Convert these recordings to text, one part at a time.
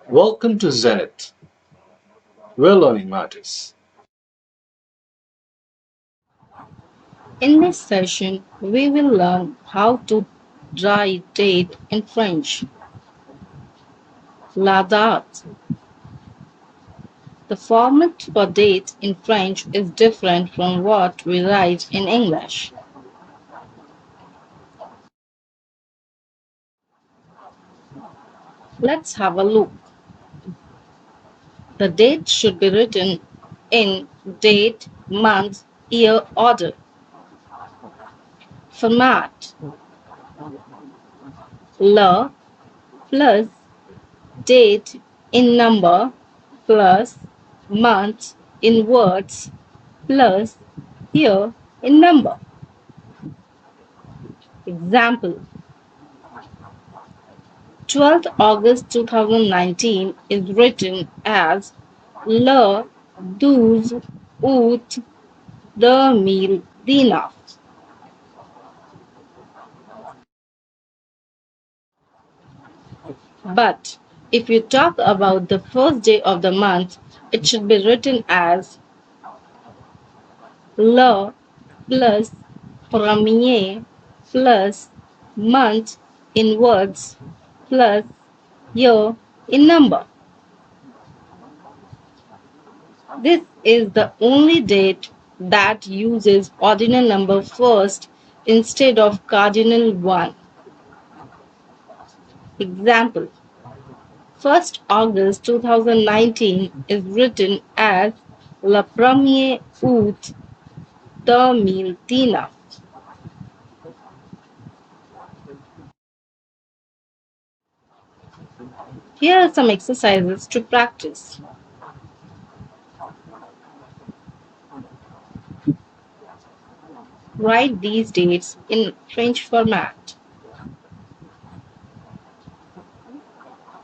Welcome to Zenith, where learning matters. In this session, we will learn how to write date in French. La date. The format for date in French is different from what we write in English. Let's have a look. The date should be written in date, month, year order. Format: le plus date in number plus month in words plus year in number. Example: 12th August 2019 is written as le 12 août 2019. But if you talk about the first day of the month, it should be written as le plus premier plus month in words plus year in number. This is the only date that uses ordinal number first instead of cardinal one. Example: 1st August 2019 is written as le 1er août 2019. Here are some exercises to practice. Write these dates in French format.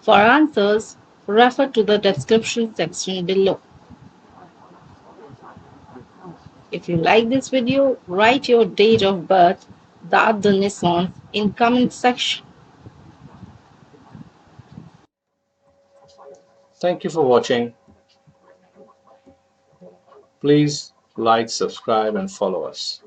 For answers, refer to the description section below. If you like this video, write your date of birth, date de naissance, in comment section. Thank you for watching. Please like, subscribe, and follow us.